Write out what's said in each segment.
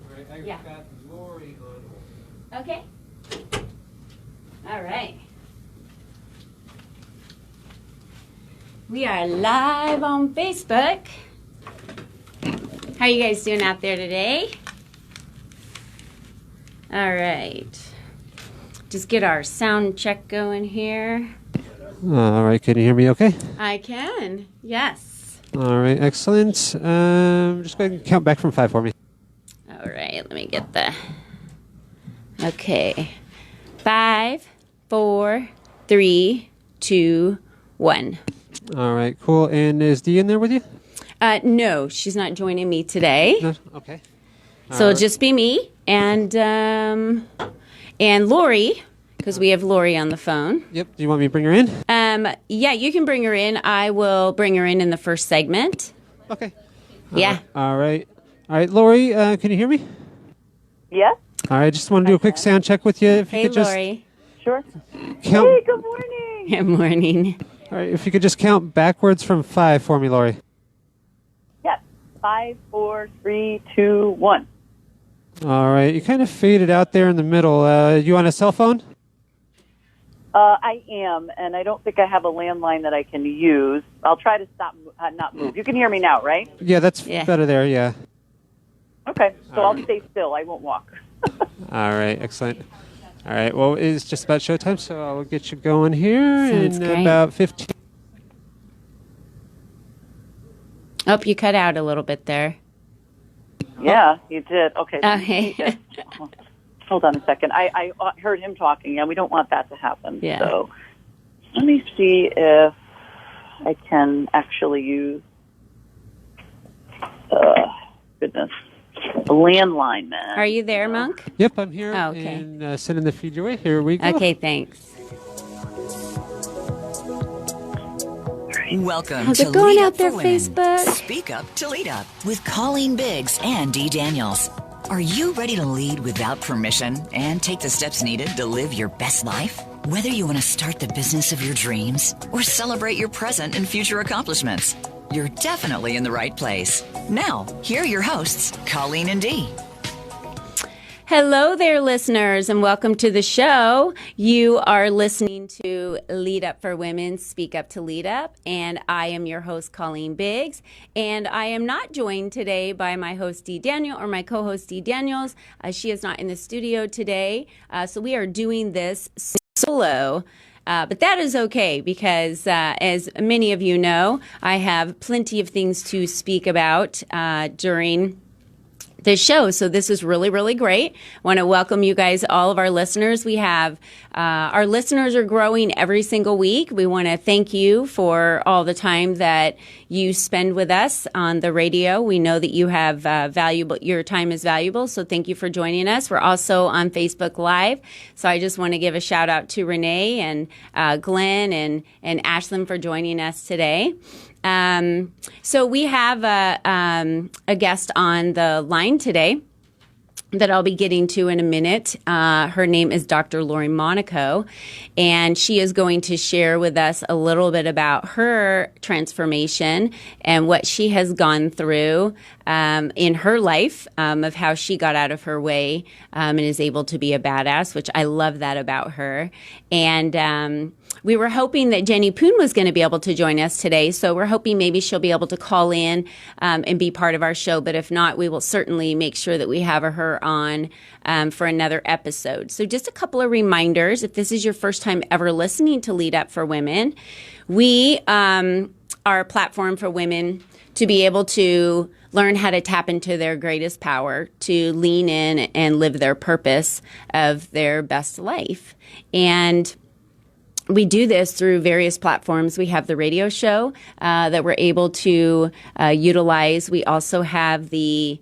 Perfect. Right, I've got Laurie on. Okay. All right. We are live on Facebook. How are you guys doing out there today? All right. Just get our sound check going here. All right, can you hear me okay? I can, yes. All right, excellent. Just go ahead and count back from 5 for me. All right, let me get the... Okay. 5, 4, 3, 2, 1. All right, cool. And is Dee in there with you? No, she's not joining me today. No? Okay. So it'll just be me and Laurie, because we have Laurie on the phone. Yep. Do you want me to bring her in? Yeah, you can bring her in. I will bring her in the first segment. Okay. Yeah. All right. All right, Laurie, can you hear me? Yes. All right, just want to do a quick sound check with you. If you Hey, could just Laurie. Sure. count. Hey, good morning. Good morning. All right, if you could just count backwards from 5 for me, Laurie. Yes. 5, 4, 3, 2, 1. All right, you kind of faded out there in the middle. You on a cell phone? I am, and I don't think I have a landline that I can use. I'll try to not move. You can hear me now, right? Yeah, that's Yeah. better there, yeah. Okay, so I'll stay still. I won't walk. All right, excellent. All right, well, it's just about showtime, so I'll get you going here Sounds in great. about 15. Oh, you cut out a little bit there. Yeah, you did. Okay. Okay. Hold on a second. I heard him talking. Yeah, we don't want that to happen. Yeah. So let me see if I can actually use, goodness, a landline, man. Are you there, Monk? Yep, I'm here. Oh, okay. And sending the feed your way. Here we go. Okay, thanks. Welcome How's to it going Lead out Up there, for Women. Facebook? Speak Up to Lead Up with Colleen Biggs and Dee Daniels. Are you ready to lead without permission and take the steps needed to live your best life? Whether you want to start the business of your dreams or celebrate your present and future accomplishments, you're definitely in the right place. Now, here are your hosts, Colleen and Dee. Hello there, listeners, and welcome to the show. You are listening to Lead Up for Women, Speak Up to Lead Up, and I am your host, Colleen Biggs, and I am not joined today by my host, Dee Daniel, or my co-host, Dee Daniels. She is not in the studio today, so we are doing this solo. But that is okay because, as many of you know, I have plenty of things to speak about during the show. So this is really, really great. I want to welcome you guys, all of our listeners. We have our listeners are growing every single week. We want to thank you for all the time that you spend with us on the radio. We know that you have your time is valuable. So thank you for joining us. We're also on Facebook Live. So I just want to give a shout out to Renee and Glenn and Ashlyn for joining us today. So we have a guest on the line today that I'll be getting to in a minute. Her name is Dr. Laurie Monaco, and she is going to share with us a little bit about her transformation and what she has gone through in her life, of how she got out of her way and is able to be a badass, which I love that about her. And we were hoping that Jenny Poon was going to be able to join us today, so we're hoping maybe she'll be able to call in and be part of our show. But if not, we will certainly make sure that we have her on for another episode. So just a couple of reminders. If this is your first time ever listening to Lead Up for Women, we are a platform for women to be able to learn how to tap into their greatest power, to lean in and live their purpose of their best life. And we do this through various platforms. We have the radio show that we're able to utilize. We also have the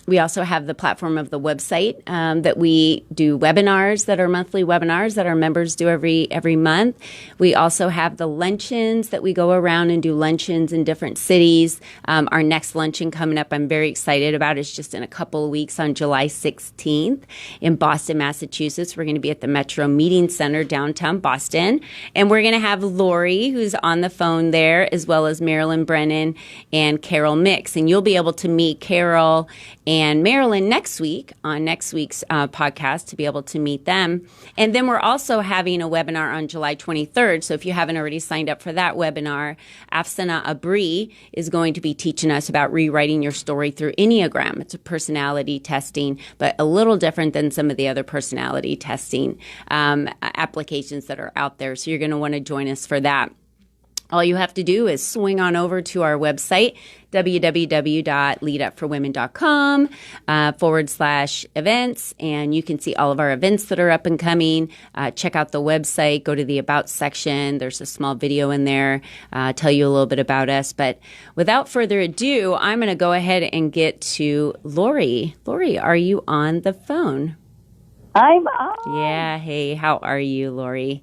We also have the platform of the website that we do webinars that are monthly webinars that our members do every month. We also have the luncheons that we go around and do luncheons in different cities. Our next luncheon coming up, I'm very excited about. It's just in a couple of weeks on July 16th in Boston, Massachusetts. We're going to be at the Metro Meeting Center downtown Boston. And we're going to have Laurie, who's on the phone there, as well as Marilyn Brennan and Carol Mix. And you'll be able to meet Carol and Marilyn next week on next week's podcast to be able to meet them. And then we're also having a webinar on July 23rd. So if you haven't already signed up for that webinar, Afsana Abri is going to be teaching us about rewriting your story through Enneagram. It's a personality testing, but a little different than some of the other personality testing applications that are out there. So you're going to want to join us for that. All you have to do is swing on over to our website, www.leadupforwomen.com /events, and you can see all of our events that are up and coming. Check out the website, go to the About section. There's a small video in there, tell you a little bit about us. But without further ado, I'm going to go ahead and get to Laurie. Laurie, are you on the phone? I'm on. Yeah. Hey, how are you, Laurie?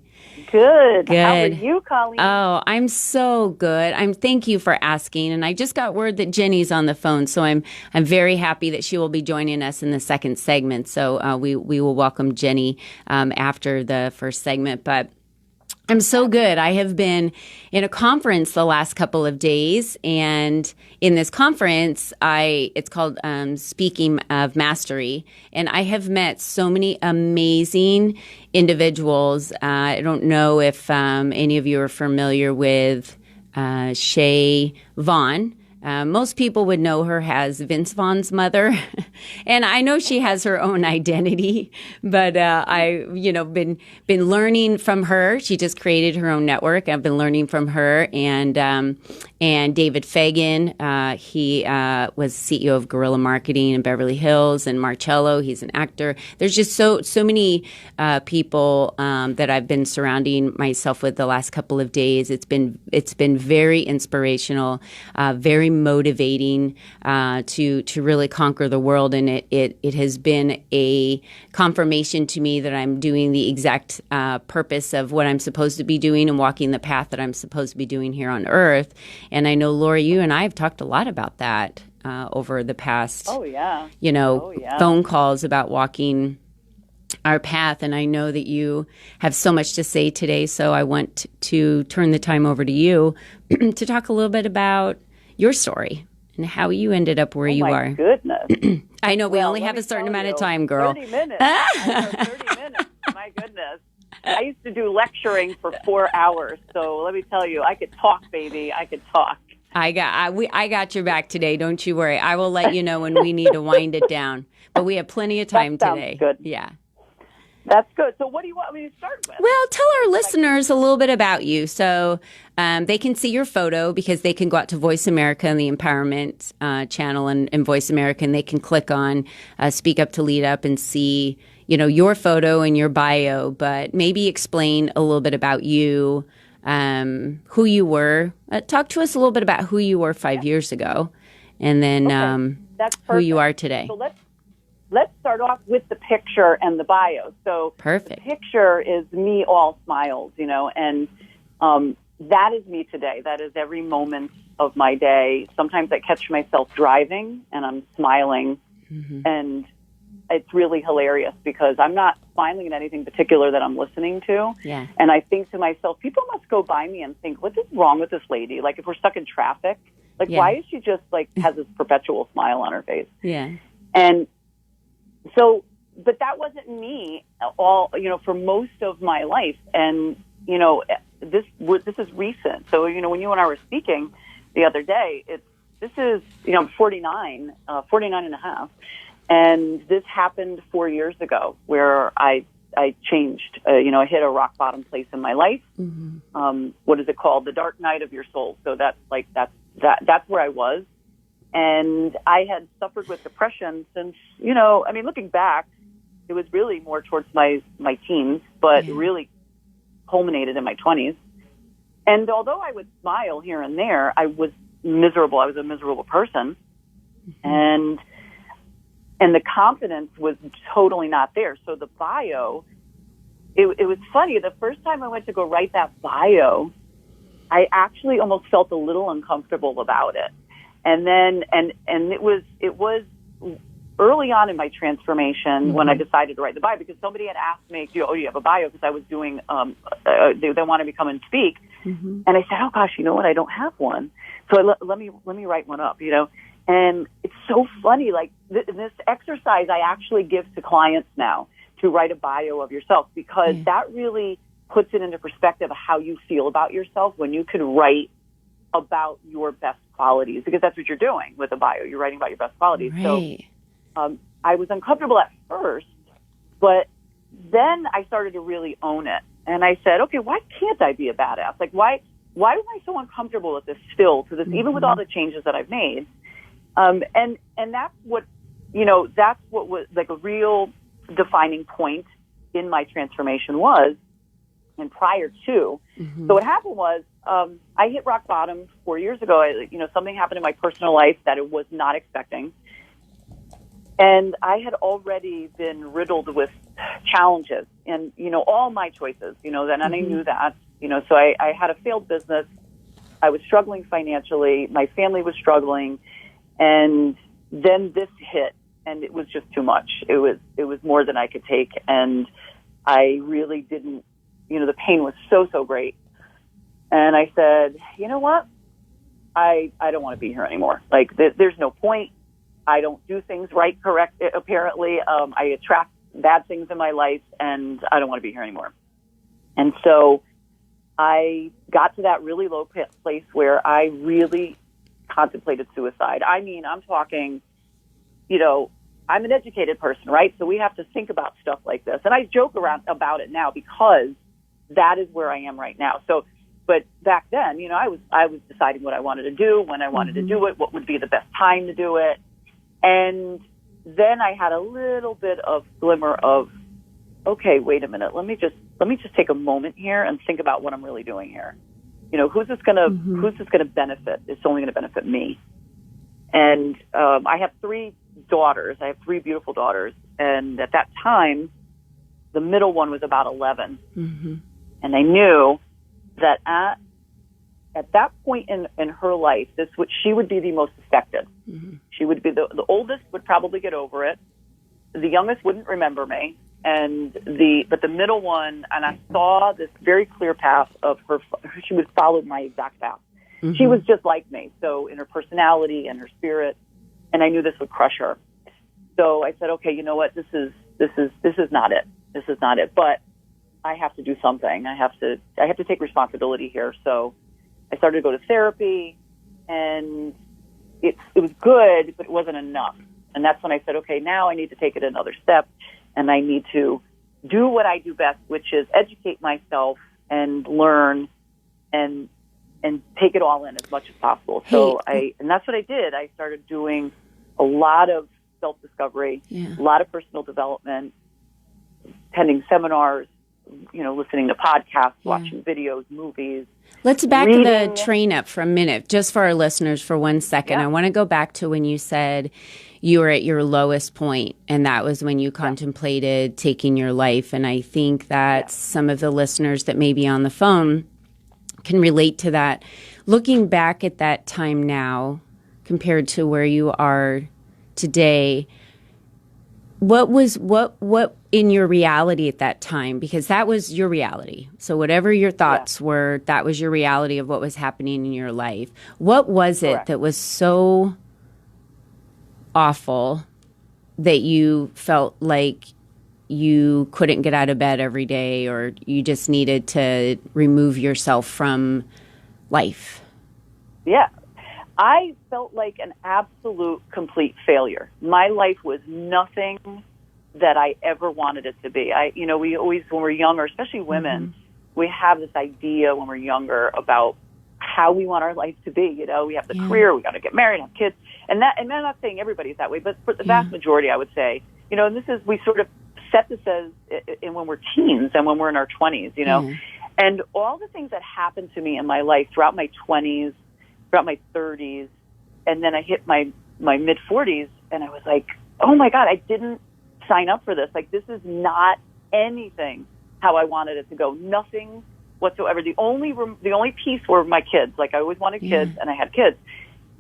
Good. Good. How are you, Colleen? Oh, I'm so good. Thank you for asking. And I just got word that Jenny's on the phone, so I'm very happy that she will be joining us in the second segment. So we will welcome Jenny after the first segment. But I'm so good. I have been in a conference the last couple of days, and in this conference, it's called Speaking of Mastery, and I have met so many amazing individuals. I don't know if any of you are familiar with Shay Vaughn. Most people would know her as Vince Vaughn's mother, and I know she has her own identity. But been learning from her. She just created her own network. I've been learning from her and David Fagan. He was CEO of Guerrilla Marketing in Beverly Hills, and Marcello. He's an actor. There's just so many people that I've been surrounding myself with the last couple of days. It's been very inspirational, very motivating to really conquer the world, and it has been a confirmation to me that I'm doing the exact purpose of what I'm supposed to be doing and walking the path that I'm supposed to be doing here on Earth. And I know, Laurie, you and I have talked a lot about that over the past, phone calls about walking our path. And I know that you have so much to say today, so I want to turn the time over to you to talk a little bit about your story and how you ended up where you are. Oh, my goodness. I know we only have a certain amount of time, girl. 30 minutes. I know, 30 minutes. My goodness. I used to do lecturing for 4 hours, so let me tell you, I could talk, baby. I could talk. I got your back today. Don't you worry. I will let you know when we need to wind it down. But we have plenty of time today. Good. Yeah. That's good. So what do you want me to start with? Well, tell our listeners a little bit about you. So they can see your photo because they can go out to Voice America and the Empowerment channel and Voice America, and they can click on Speak Up to Lead Up and see, your photo and your bio. But maybe explain a little bit about you, who you were. Talk to us a little bit about who you were 5 years ago, and then That's who you are today. So let's start off with the picture and the bio. So perfect. The picture is me all smiles, and that is me today. That is every moment of my day. Sometimes I catch myself driving and I'm smiling, and it's really hilarious because I'm not smiling at anything particular that I'm listening to. Yeah. And I think to myself, people must go by me and think, what is wrong with this lady? Like if we're stuck in traffic, why is she just has this perpetual smile on her face? Yeah. And so, but that wasn't me all, for most of my life. And, this is recent. So, when you and I were speaking the other day, I'm 49 and a half. And this happened 4 years ago where I changed, I hit a rock bottom place in my life. What is it called? The dark night of your soul. So that's where I was. And I had suffered with depression since, looking back, it was really more towards my teens, but really culminated in my 20s. And although I would smile here and there, I was miserable. I was a miserable person. And And the confidence was totally not there. So the bio, it was funny. The first time I went to go write that bio, I actually almost felt a little uncomfortable about it. And then, and it was early on in my transformation when I decided to write the bio, because somebody had asked me, oh, you have a bio? Because I was doing, they wanted me to come and speak. And I said, oh gosh, you know what? I don't have one. So let me write one up, And it's so funny, like this exercise I actually give to clients now, to write a bio of yourself, because that really puts it into perspective of how you feel about yourself when you can write about your best qualities, because that's what you're doing with a bio. You're writing about your best qualities. Right. So I was uncomfortable at first, but then I started to really own it. And I said, okay, why can't I be a badass? Like, why am I so uncomfortable with this still, to this, even with all the changes that I've made? And that's what, that's what was like a real defining point in my transformation was, and prior to. So what happened was, I hit rock bottom 4 years ago. Something happened in my personal life that I was not expecting. And I had already been riddled with challenges and, all my choices, and I knew that, so I had a failed business. I was struggling financially. My family was struggling. And then this hit, and it was just too much. It was more than I could take. And I really didn't, the pain was so great. And I said, you know what? I don't want to be here anymore. Like, there's no point. I don't do things right, correct, apparently. I attract bad things in my life, and I don't want to be here anymore. And so I got to that really low place where I really contemplated suicide. I mean, I'm talking, I'm an educated person, right? So we have to think about stuff like this. And I joke around about it now because that is where I am right now. So, but back then, I was deciding what I wanted to do, when I wanted to do it, what would be the best time to do it. And then I had a little bit of glimmer of, okay, wait a minute. Let me just take a moment here and think about what I'm really doing here. Who's this going to benefit? It's only going to benefit me. And I have 3 daughters. I have 3 beautiful daughters. And at that time, the middle one was about 11. And I knew that at that point in her life, she would be the most affected. She would be the oldest would probably get over it. The youngest wouldn't remember me. But the middle one, and I saw this very clear path of her. She would follow my exact path. She was just like me, so in her personality and her spirit, and I knew this would crush her. So I said, okay, you know what? This is not it. This is not it. But I have to do something. I have to take responsibility here. So I started to go to therapy, and it was good, but it wasn't enough. And that's when I said, okay, now I need to take it another step. And I need to do what I do best, which is educate myself and learn and take it all in as much as possible. So and that's what I did. I started doing a lot of self-discovery, a lot of personal development, attending seminars, listening to podcasts, watching videos, movies. Let's back the train up for a minute, just for our listeners for 1 second. I want to go back to when you said you were at your lowest point, and that was when you contemplated taking your life. And I think that some of the listeners that may be on the phone can relate to that. Looking back at that time now, compared to where you are today, what in your reality at that time, because that was your reality. So whatever your thoughts were, that was your reality of what was happening in your life. What was it that was so awful that you felt like you couldn't get out of bed every day, or you just needed to remove yourself from life? Yeah. I felt like an absolute complete failure. My life was nothing that I ever wanted it to be. We always, when we're younger, especially women, we have this idea when we're younger about how we want our life to be. We have the career, we got to get married, have kids, and I'm not saying everybody's that way, but for the vast majority, I would say, and this is, we sort of set this as when we're teens and when we're in our 20s, and all the things that happened to me in my life throughout my 20s, throughout my 30s, and then I hit my mid 40s, and I was like, oh my God, I didn't sign up for this. Like, this is not anything how I wanted it to go. Nothing whatsoever. The only piece were my kids. Like, I always wanted kids, and I had kids.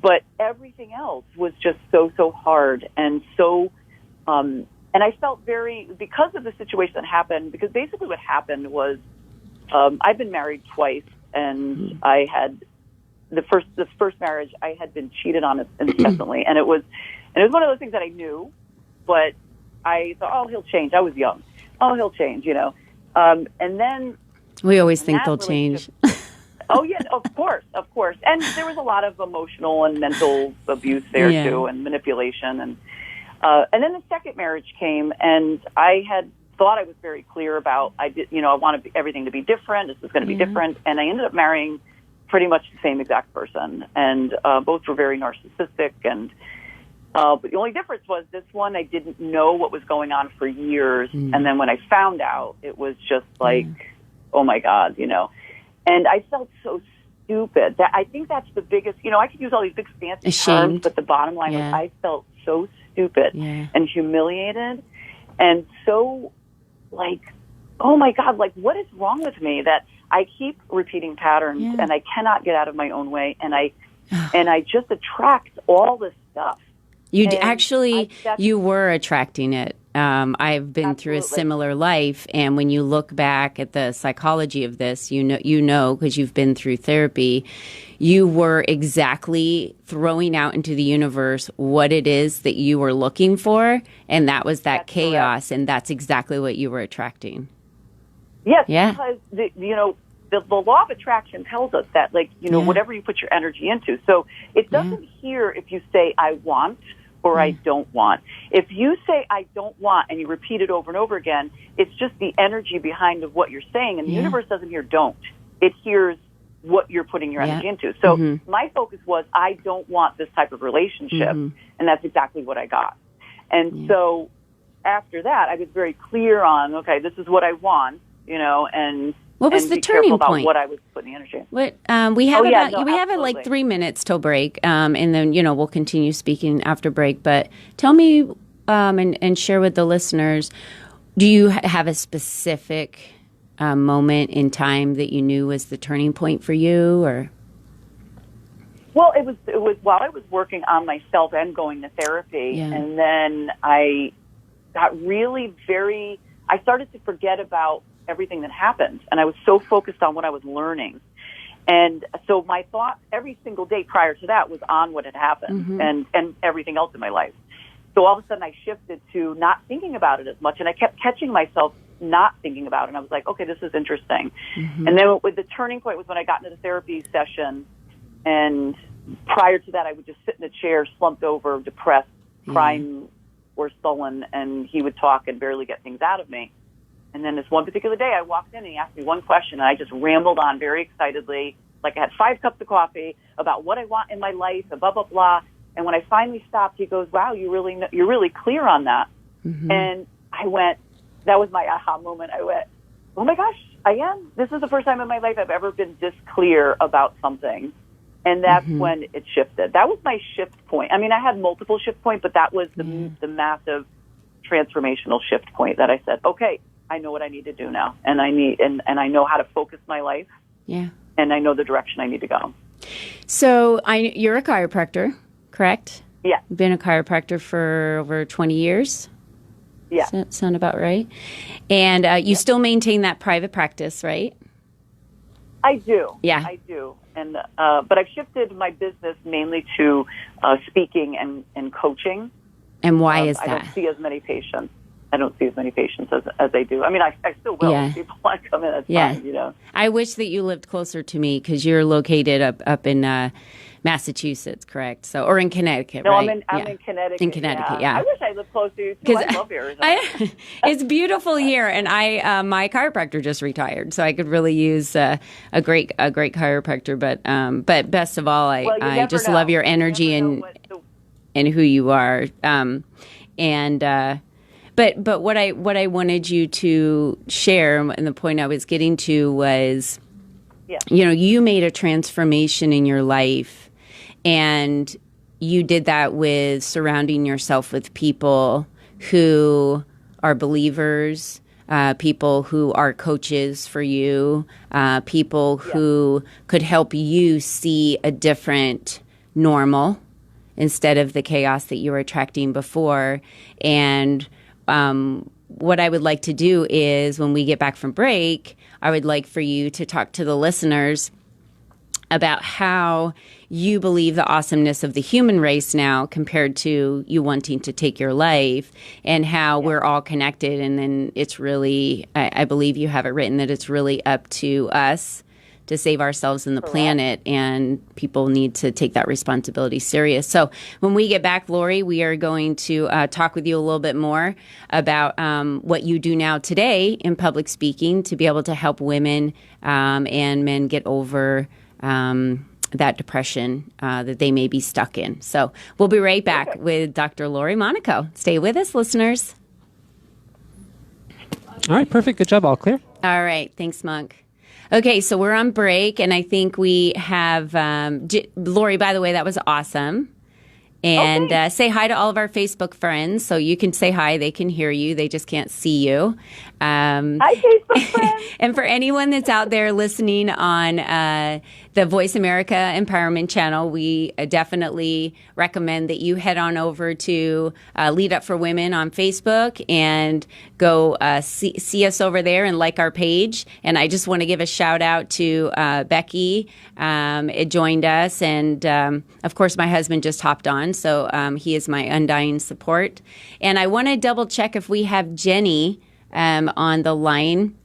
But everything else was just so hard. And so, and I felt because of the situation that happened, because basically what happened was, I've been married twice, and I had the first marriage, I had been cheated on incessantly. And it was one of those things that I knew, but I thought, oh, he'll change. I was young. Oh, he'll change, and then we always think they'll change. Oh, yeah, of course. And there was a lot of emotional and mental abuse there, too, and manipulation. And then the second marriage came, and I had thought I was very clear about, I wanted everything to be different. This was going to be different. And I ended up marrying pretty much the same exact person. And both were very narcissistic. And but the only difference was this one, I didn't know what was going on for years. And then when I found out, it was just like, oh, my God, And I felt so stupid. That I think that's the biggest, I could use all these big fancy terms, but the bottom line was I felt so stupid and humiliated and so like, oh my God, like what is wrong with me that I keep repeating patterns and I cannot get out of my own way and I just attract all this stuff. You were attracting it. I've been through a similar life, and when you look back at the psychology of this, you know, because you've been through therapy, you were exactly throwing out into the universe what it is that you were looking for, and that was that chaos, correct. And that's exactly what you were attracting. Yes, because the law of attraction tells us that, whatever you put your energy into. So it doesn't hear if you say, I want, or I don't want. If you say, I don't want, and you repeat it over and over again, it's just the energy behind of what you're saying, and the universe doesn't hear don't. It hears what you're putting your energy into. So my focus was, I don't want this type of relationship, and that's exactly what I got. And so after that, I was very clear on, okay, this is what I want, and what was the turning point? What I was putting the energy in. What we have like 3 minutes till break, and then we'll continue speaking after break. But tell me and share with the listeners: do you have a specific moment in time that you knew was the turning point for you, or? Well, it was while I was working on myself and going to therapy, and then I got I started to forget about everything that happened, and I was so focused on what I was learning. And so my thought every single day prior to that was on what had happened and everything else in my life. So all of a sudden I shifted to not thinking about it as much, and I kept catching myself not thinking about it. And I was like, okay, this is interesting. And then with the turning point was when I got into the therapy session, and prior to that I would just sit in a chair, slumped over, depressed, crying or sullen, and he would talk and barely get things out of me. And then this one particular day, I walked in and he asked me one question, and I just rambled on very excitedly, like I had 5 cups of coffee about what I want in my life, and blah, blah, blah. And when I finally stopped, he goes, wow, you're really clear on that. And I went, that was my aha moment. I went, oh my gosh, I am. This is the first time in my life I've ever been this clear about something. And that's when it shifted. That was my shift point. I mean, I had multiple shift points, but that was the massive transformational shift point that I said, okay, I know what I need to do now, and I know how to focus my life. And I know the direction I need to go. So you're a chiropractor, correct? Yeah. Been a chiropractor for over 20 years? Yeah. Does that sound about right? And you still maintain that private practice, right? I do. Yeah. I do. And but I've shifted my business mainly to speaking and coaching. And why is that? I don't see as many patients. as I do. I mean, I still will. If people want to come in, that's fine, I wish that you lived closer to me, because you're located up in Massachusetts, correct? So, or in Connecticut, no, right? I'm in Connecticut. In Connecticut, I wish I lived closer to you, too. I love Arizona. It's beautiful here, and my chiropractor just retired, so I could really use a great chiropractor. But best of all, I just love your energy and who you are. But what I wanted you to share, and the point I was getting to was, you made a transformation in your life, and you did that with surrounding yourself with people who are believers, people who are coaches for you, people who could help you see a different normal instead of the chaos that you were attracting before. And what I would like to do is when we get back from break, I would like for you to talk to the listeners about how you believe the awesomeness of the human race now compared to you wanting to take your life, and how we're all connected. And then it's really, I believe you have it written that it's really up to us to save ourselves and the planet, and people need to take that responsibility serious. So when we get back, Laurie, we are going to talk with you a little bit more about what you do now today in public speaking to be able to help women and men get over that depression that they may be stuck in. So we'll be right back with Dr. Laurie Monaco. Stay with us, listeners. All right, perfect. Good job. All clear? All right. Thanks, Monk. Okay, so we're on break, and I think we have Laurie, by the way, that was awesome. And say hi to all of our Facebook friends. So you can say hi. They can hear you. They just can't see you. Hi, Facebook friends. And for anyone that's out there listening on the Voice America Empowerment Channel, we definitely recommend that you head on over to Lead Up for Women on Facebook and go see us over there and like our page. And I just want to give a shout out to Becky. It joined us. And of course, my husband just hopped on. So he is my undying support. And I want to double check if we have Jenny on the line.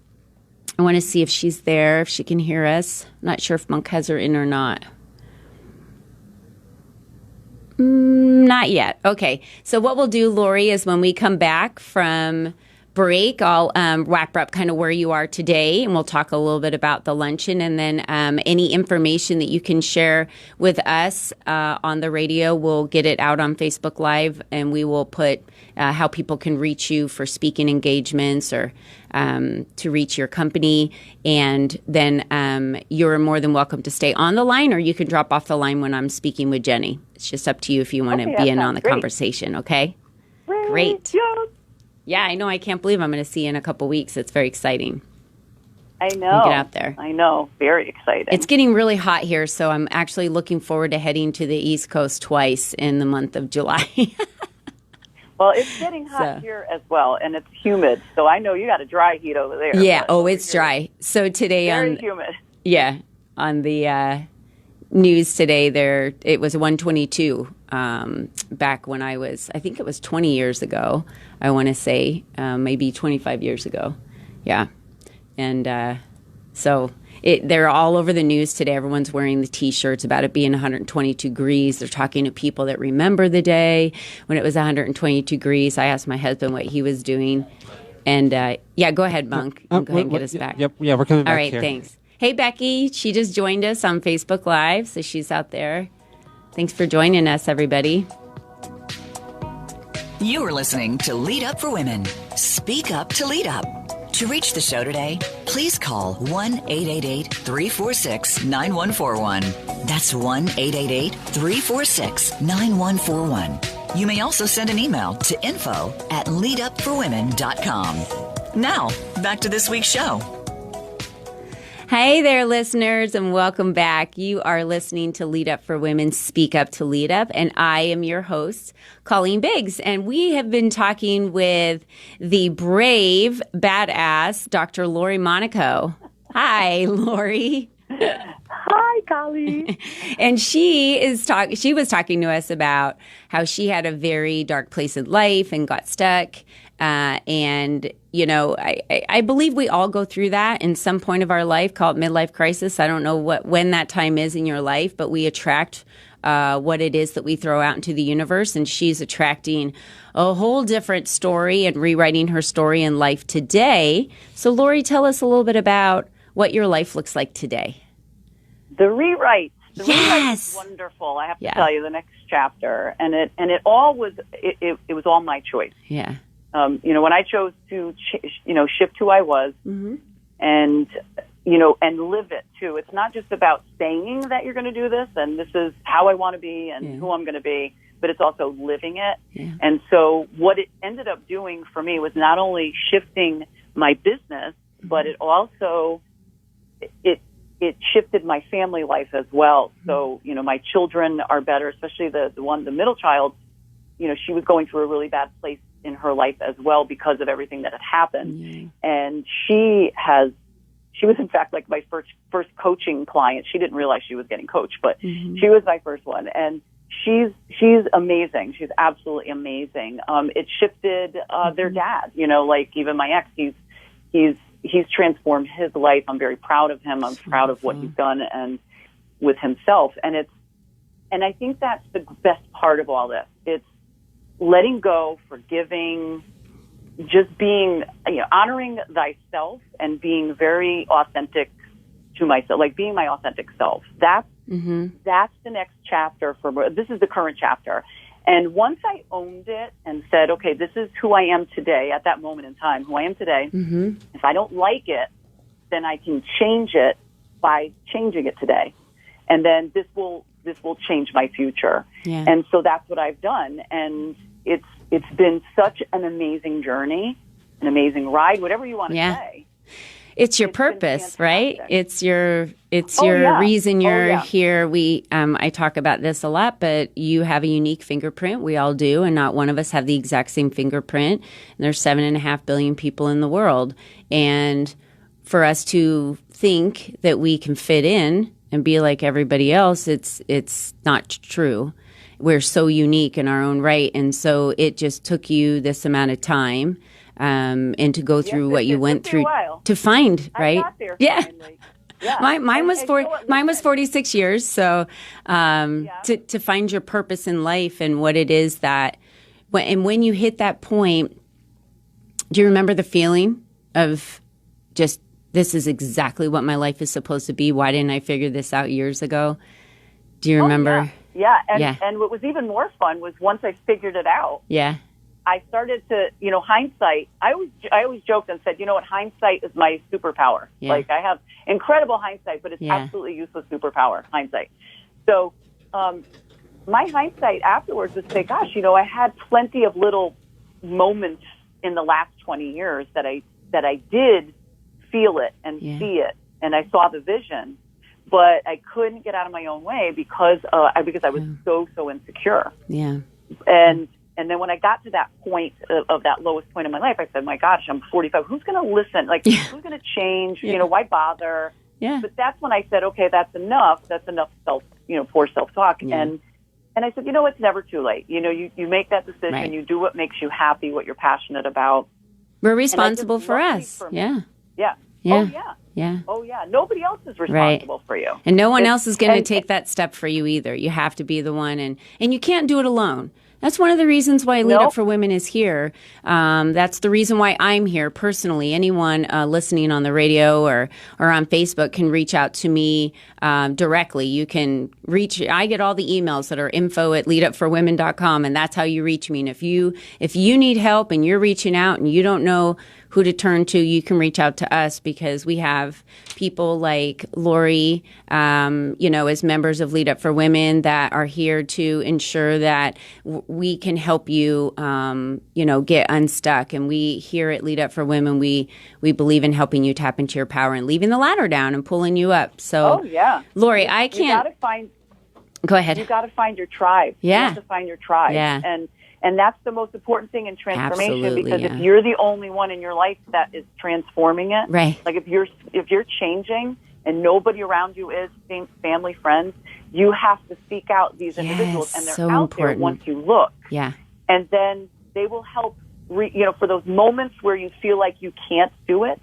I want to see if she's there, if she can hear us. I'm not sure if Monk has her in or not. Not yet. Okay. So what we'll do, Laurie, is when we come back from break, I'll wrap up kind of where you are today, and we'll talk a little bit about the luncheon, and then any information that you can share with us on the radio, we'll get it out on Facebook Live, and we will put how people can reach you for speaking engagements or to reach your company. And then you're more than welcome to stay on the line, or you can drop off the line when I'm speaking with Jenny. It's just up to you if you want to be in on the conversation, okay? Great. Yeah, I know. I can't believe I'm going to see you in a couple weeks. It's very exciting. I know. Get out there. I know. Very exciting. It's getting really hot here, so I'm actually looking forward to heading to the East Coast twice in the month of July. Well, it's getting hot here as well, and it's humid. So I know you got a dry heat over there. Yeah. Oh, it's dry. So today very humid. Yeah, on the news today, it was 122. Back when I think it was 20 years ago, I want to say, maybe 25 years ago. Yeah. And so they're all over the news today. Everyone's wearing the T-shirts about it being 122 degrees. They're talking to people that remember the day when it was 122 degrees. I asked my husband what he was doing. And, yeah, go ahead, Monk. Go ahead and get us back. Yep. Yeah, we're coming back all right, here. Thanks. Hey, Becky. She just joined us on Facebook Live, so she's out there. Thanks for joining us, everybody. You are listening to Lead Up for Women. Speak up to lead up. To reach the show today, please call 1-888-346-9141. That's 1-888-346-9141. You may also send an email to info@leadupforwomen.com. Now, back to this week's show. Hey there, listeners, and welcome back. You are listening to Lead Up for Women, Speak Up to Lead Up, and I am your host, Colleen Biggs. And we have been talking with the brave, badass Dr. Laurie Monaco. Hi, Laurie. Hi, Colleen. And she was talking to us about how she had a very dark place in life and got stuck. And, you know, I believe we all go through that in some point of our life, called midlife crisis. I don't know when that time is in your life, but we attract what it is that we throw out into the universe. And she's attracting a whole different story and rewriting her story in life today. So, Laurie, tell us a little bit about what your life looks like today. The rewrite. The Yes. rewrite is wonderful. I have to tell you, the next chapter, and it all was it was all my choice. Yeah. You know, when I chose to shift who I was, Mm-hmm. and and live it too. It's not just about saying that you're going to do this and this is how I want to be and who I'm going to be, but it's also living it. Yeah. And so what it ended up doing for me was not only shifting my business, but it also, it shifted my family life as well. So, my children are better, especially the middle child. She was going through a really bad place in her life as well because of everything that had happened. Mm-hmm. And she was in fact like my first coaching client. She didn't realize she was getting coached, but she was my first one. And she's amazing. She's absolutely amazing. It shifted their dad, like even my ex, he's transformed his life. I'm very proud of him. I'm proud of what he's done and with himself. And I think that's the best part of all this. It's letting go, forgiving, just being, honoring thyself and being very authentic to myself, like being my authentic self. That's the next chapter this is the current chapter. And once I owned it and said, okay, this is who I am today at that moment in time, who I am today. Mm-hmm. If I don't like it, then I can change it by changing it today. And then this will change my future. Yeah. And so that's what I've done. And it's been such an amazing journey, an amazing ride, whatever you want to say. It's your purpose, right? It's your reason you're here. I talk about this a lot, but you have a unique fingerprint. We all do, and not one of us have the exact same fingerprint. And there's 7.5 billion people in the world, and for us to think that we can fit in and be like everybody else, it's not true. We're so unique in our own right, and so it just took you this amount of time. And to go through what you went through to find, right? I got there finally. Yeah. Mine was 46 years. So, to find your purpose in life and what it is that, when you hit that point, do you remember the feeling of just, this is exactly what my life is supposed to be? Why didn't I figure this out years ago? Do you remember? Yeah. And what was even more fun was once I figured it out. Yeah. I started to, hindsight. I always joked and said, what, hindsight is my superpower. Yeah. Like I have incredible hindsight, but it's absolutely useless superpower, hindsight. So, my hindsight afterwards was say, gosh, I had plenty of little moments in the last 20 years that I did feel it and see it, and I saw the vision, but I couldn't get out of my own way because I was so insecure. Yeah. And then when I got to that point of that lowest point in my life, I said, my gosh, I'm 45. Who's going to listen? Like, who's going to change? Why bother? Yeah. But that's when I said, okay, that's enough. That's enough poor self-talk. Yeah. And I said, it's never too late. You make that decision. Right. You do what makes you happy, what you're passionate about. We're responsible for us. Yeah. Yeah. Yeah. Oh, yeah. Yeah. Oh, yeah. Nobody else is responsible for you. And no one else is going to take that step for you either. You have to be the one. And you can't do it alone. That's one of the reasons why Lead Up for Women is here. That's the reason why I'm here personally. Anyone listening on the radio or on Facebook can reach out to me directly. You can I get all the emails that are info@leadupforwomen.com, and that's how you reach me. And if you need help and you're reaching out and you don't know who to turn to, you can reach out to us because we have people like Laurie, as members of Lead Up for Women that are here to ensure that we can help you, get unstuck. And we here at Lead Up for Women, we believe in helping you tap into your power and leaving the ladder down and pulling you up. So, Laurie, I can't. You got to find. Go ahead. You got to find your tribe. Yeah. You have to find your tribe. Yeah. And that's the most important thing in transformation. Absolutely, because if you're the only one in your life that is transforming it, right? Like if you're changing and nobody around you is, family, friends, you have to seek out these individuals, and they're so out important. there once you look. Yeah. And then they will help. For those moments where you feel like you can't do it,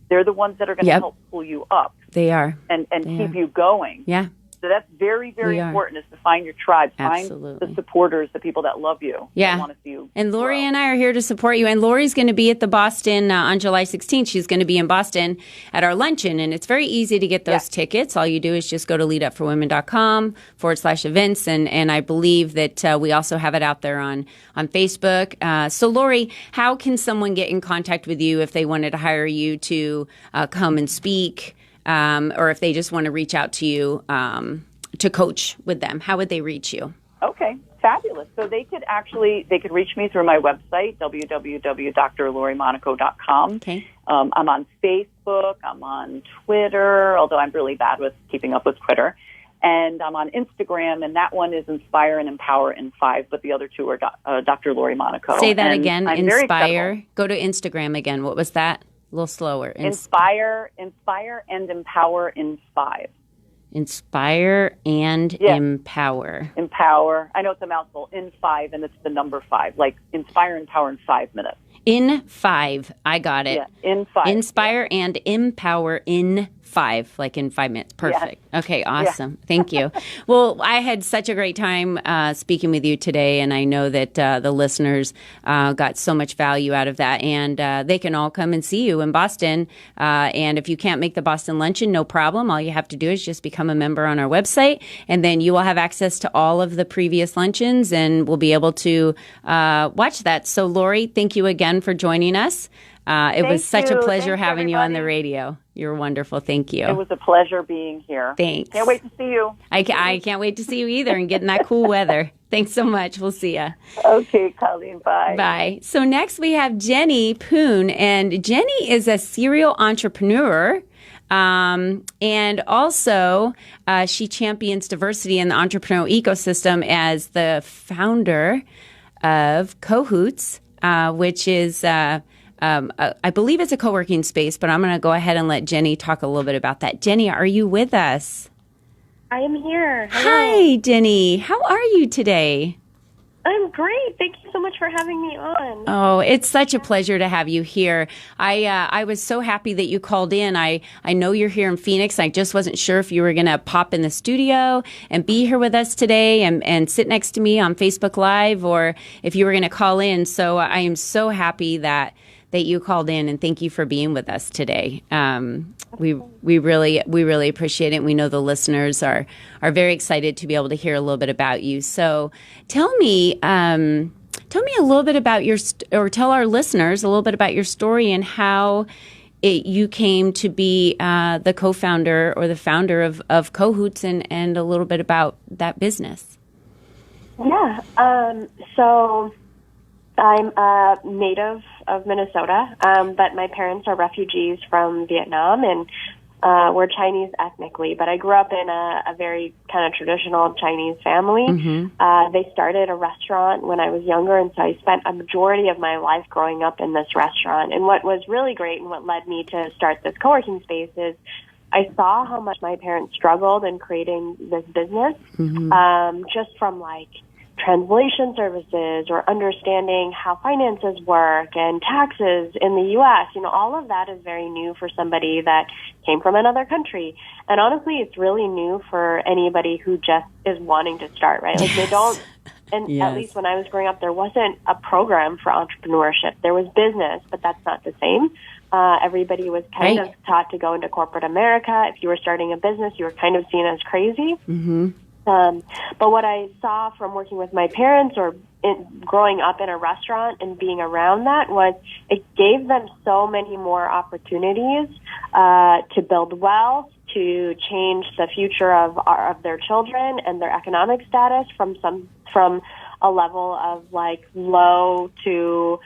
they're the ones that are going to help pull you up. They are, and keep you going. Yeah. So that's very, very important, is to find your tribe. Absolutely. Find the supporters, the people that love you. Yeah. That want to see you and Laurie grow. and I are here to support you. And Laurie's going to be at the Boston on July 16th. She's going to be in Boston at our luncheon. And it's very easy to get those tickets. All you do is just go to leadupforwomen.com/events. And I believe that we also have it out there on Facebook. So, Laurie, how can someone get in contact with you if they wanted to hire you to come and speak? or if they just want to reach out to you to coach with them, how would they reach you? Okay, fabulous. So they could reach me through my website, www.drlauriemonaco.com. Okay. I'm on Facebook. I'm on Twitter, although I'm really bad with keeping up with Twitter. And I'm on Instagram, and that one is Inspire and Empower in 5, but the other two are Dr. Laurie Monaco. Say that and again, I'm Inspire. Go to Instagram again. What was that? A little slower. Inspire and Empower in 5. Inspire and Empower. Empower. I know it's a mouthful. In 5, and it's the number 5. Like Inspire and Empower in 5 minutes. In 5. I got it. Yeah, in 5. Inspire and Empower in 5, like in 5 minutes. Perfect. Yeah. Okay, awesome. Yeah. Thank you. Well, I had such a great time speaking with you today, and I know that the listeners got so much value out of that, and they can all come and see you in Boston. And if you can't make the Boston Luncheon, no problem. All you have to do is just become a member on our website, and then you will have access to all of the previous luncheons, and we'll be able to watch that. So, Laurie, thank you again for joining us. It was such a pleasure having you on the radio. You're wonderful. Thank you. It was a pleasure being here. Thanks. Can't wait to see you. I can't wait to see you either and get in that cool weather. Thanks so much. We'll see you. Okay, Colleen. Bye. Bye. So next we have Jenny Poon, and Jenny is a serial entrepreneur. And also, she champions diversity in the entrepreneurial ecosystem as the founder of Cahoots, which is... I believe it's a co-working space, but I'm going to go ahead and let Jenny talk a little bit about that. Jenny, are you with us? I am here. Hello. Hi, Jenny. How are you today? I'm great. Thank you so much for having me on. Oh, it's such a pleasure to have you here. I was so happy that you called in. I know you're here in Phoenix. I just wasn't sure if you were going to pop in the studio and be here with us today and sit next to me on Facebook Live, or if you were going to call in. So I am so happy that you called in, and thank you for being with us today. We really appreciate it. And we know the listeners are very excited to be able to hear a little bit about you. So tell me a little bit about tell our listeners a little bit about your story and how you came to be the co-founder or the founder of Cahoots, and a little bit about that business. Yeah. So I'm a native of Minnesota, but my parents are refugees from Vietnam, and we're Chinese ethnically. But I grew up in a very kind of traditional Chinese family. Mm-hmm. They started a restaurant when I was younger, and so I spent a majority of my life growing up in this restaurant. And what was really great and what led me to start this co-working space is I saw how much my parents struggled in creating this business, just from like translation services or understanding how finances work and taxes in the U.S. You know, all of that is very new for somebody that came from another country. And honestly, it's really new for anybody who just is wanting to start, right? Like they don't, and at least when I was growing up, there wasn't a program for entrepreneurship. There was business, but that's not the same. Everybody was kind of taught to go into corporate America. If you were starting a business, you were kind of seen as crazy. Mm-hmm. But what I saw from working with my parents or growing up in a restaurant and being around that was it gave them so many more opportunities to build wealth, to change the future of their children and their economic status from a level of like low to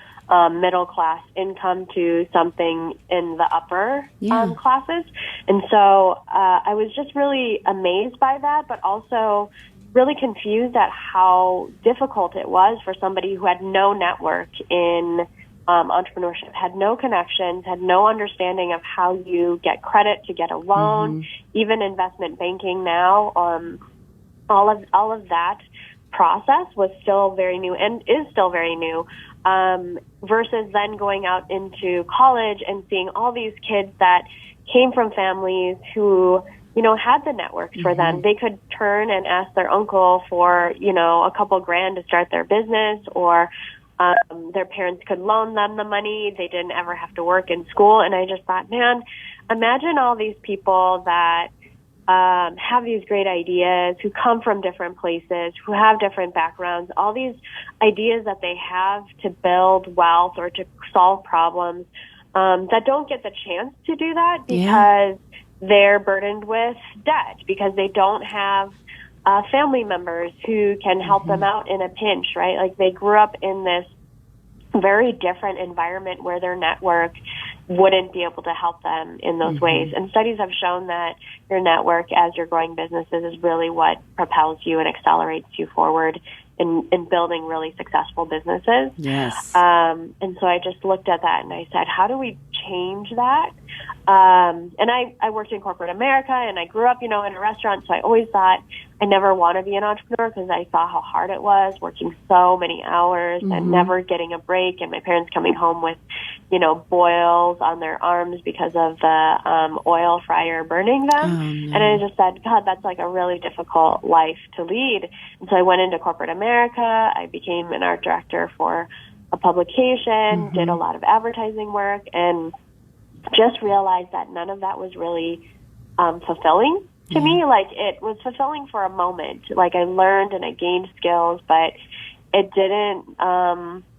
middle class income to something in the upper classes. And so I was just really amazed by that, but also really confused at how difficult it was for somebody who had no network in entrepreneurship, had no connections, had no understanding of how you get credit to get a loan, even investment banking now. All of that process was still very new and is still very new. Versus then going out into college and seeing all these kids that came from families who, you know, had the networks for them. They could turn and ask their uncle for, you know, a couple grand to start their business, or their parents could loan them the money. They didn't ever have to work in school. And I just thought, man, imagine all these people that have these great ideas, who come from different places, who have different backgrounds, all these ideas that they have to build wealth or to solve problems, that don't get the chance to do that because they're burdened with debt because they don't have family members who can help them out in a pinch, right? Like they grew up in this very different environment where their network wouldn't be able to help them in those ways. And studies have shown that your network as you're growing businesses is really what propels you and accelerates you forward in building really successful businesses. Yes. And so I just looked at that and I said, how do we change that? And I worked in corporate America and I grew up, in a restaurant. So I always thought I never want to be an entrepreneur because I saw how hard it was working so many hours and never getting a break. And my parents coming home with, boils on their arms because of the oil fryer burning them. Oh, no. And I just said, God, that's like a really difficult life to lead. And so I went into corporate America. I became an art director for a publication, did a lot of advertising work, and just realized that none of that was really fulfilling to me. Like, it was fulfilling for a moment. Like, I learned and I gained skills, but it didn't,